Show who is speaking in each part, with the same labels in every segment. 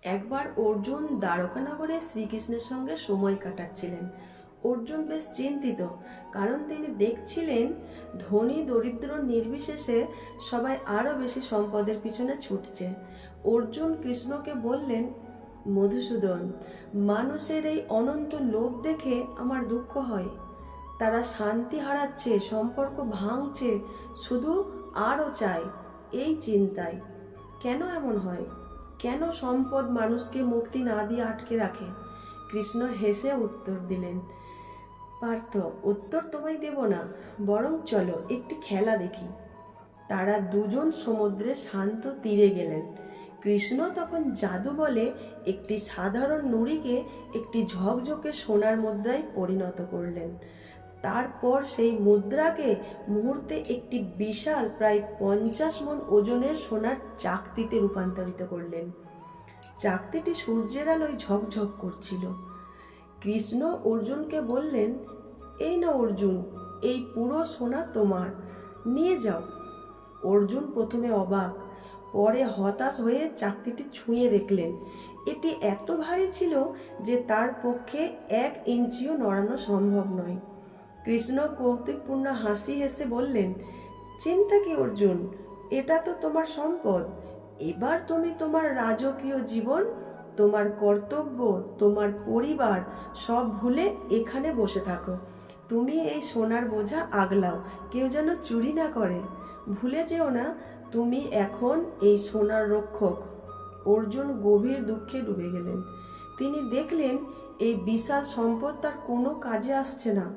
Speaker 1: একবার অর্জুন দ্বারকানগরে শ্রীকৃষ্ণের সঙ্গে সময় কাটাচ্ছিলেন। অর্জুন বেশ চিন্তিত, কারণ তিনি দেখছিলেন ধনী দরিদ্র নির্বিশেষে সবাই আরো বেশি সম্পদের পিছনে ছুটছে। অর্জুন কৃষ্ণকে বললেন, মধুসূদন, মানুষের এই অনন্ত লোভ দেখে আমার দুঃখ হয়। তারা শান্তি হারাচ্ছে, সম্পর্ক ভাঙছে, শুধু আরও চায়। এই চিন্তায় কেন এমন হয়? কেন সম্পদ মানুষকে মুক্তি না দিয়ে আটকে রাখে? কৃষ্ণ হেসে উত্তর দিলেন, পার্থ, উত্তর তোমায় দেব না, বরং চলো একটি খেলা দেখি। তারা দুজন সমুদ্রে শান্ত তীরে গেলেন। কৃষ্ণ তখন জাদু বলে একটি সাধারণ নুড়িকে একটি ঝকঝকে সোনার মুদ্রায় পরিণত করলেন। তারপর সেই মুদ্রাকে মুহূর্তে একটি বিশাল প্রায় 50 মণ ওজনের সোনার চাকতিতে রূপান্তরিত করলেন। চাকতিটি সূর্যের আলোয় ঝকঝক করছিল। কৃষ্ণ অর্জুনকে বললেন, এই না অর্জুন, এই পুরো সোনা তোমার, নিয়ে যাও। অর্জুন প্রথমে অবাক, পরে হতাশ হয়ে চাকতিটি ছুঁয়ে দেখলেন এটি এত ভারী ছিল যে তার পক্ষে 1 ইঞ্চিও নড়ানো সম্ভব নয়। কৃষ্ণ কৌতুকপূর্ণ হাসি হেসে বললেন, চিন্তা কি অর্জুন, এটা তো তোমার সম্পদ। এবার তুমি তোমার রাজকীয় জীবন, তোমার কর্তব্য, তোমার পরিবার সব ভুলে এখানে বসে থাকো। তুমি এই সোনার বোঝা আগলাও, কেউ যেন চুরি না করে। ভুলে যেও না, তুমি এখন এই সোনার রক্ষক। অর্জুন গভীর দুঃখে ডুবে গেলেন। তিনি দেখলেন এই বিশাল সম্পদ তার কোনো কাজে আসছে না।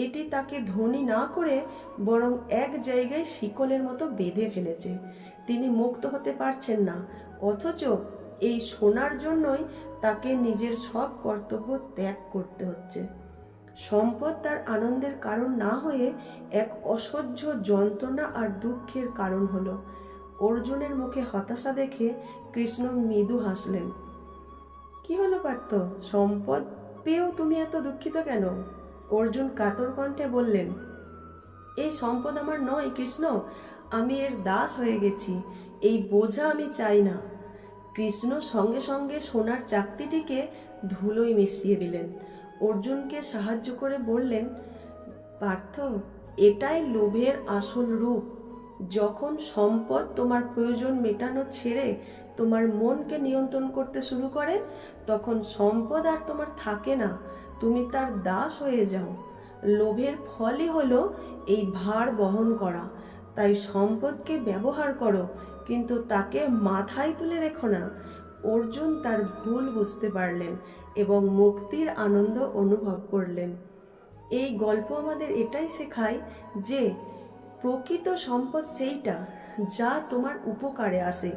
Speaker 1: এটি তাকে ধনী না করে বরং এক জায়গায় শিকলের মতো বেঁধে ফেলেছে। তিনি মুক্ত হতে পারছেন না, অথচ এই সোনার জন্যই তাকে নিজের সব কর্তব্য ত্যাগ করতে হচ্ছে। সম্পদ তার আনন্দের কারণ না হয়ে এক অসহ্য যন্ত্রণা আর দুঃখের কারণ হলো। অর্জুনের মুখে হতাশা দেখে কৃষ্ণ মৃদু হাসলেন। কি হলো পার্থ, সম্পদ পেয়েও তুমি এত দুঃখিত কেন? অর্জুন কাতর কণ্ঠে বললেন, এই সম্পদ আমার নয় কৃষ্ণ, আমি এর দাস হয়ে গেছি। এই বোঝা আমি চাই না। কৃষ্ণ সঙ্গে সঙ্গে সোনার চাকতিটিকে ধুলোয় মিশিয়ে দিলেন। অর্জুনকে সাহায্য করে বললেন, পার্থ, এটাই লোভের আসল রূপ। যখন সম্পদ তোমার প্রয়োজন মেটানো ছেড়ে তোমার মনকে নিয়ন্ত্রণ করতে শুরু করে, তখন সম্পদ আর তোমার থাকে না, তুমি তার দাস হয়ে যাও। লোভের ফলই হলো এই ভার বহন করা। তাই সম্পদকে ব্যবহার করো, কিন্তু তাকে মাথায় তুলে রেখো না। অর্জুন তার ভুল বুঝতে পারলেন এবং মুক্তির আনন্দ অনুভব করলেন। এই গল্প আমাদের এটাই শেখায় যে প্রকৃত সম্পদ সেইটা যা তোমার উপকারে আসে।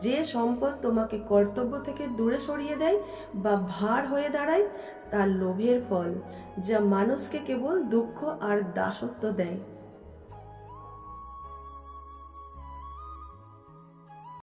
Speaker 1: যে সম্পদ তোমাকে কর্তব্য থেকে দূরে সরিয়ে দেয় বা ভার হয়ে দাঁড়ায়, তার লোভের ফল, যা মানুষকে কেবল দুঃখ আর দাসত্ব দেয়।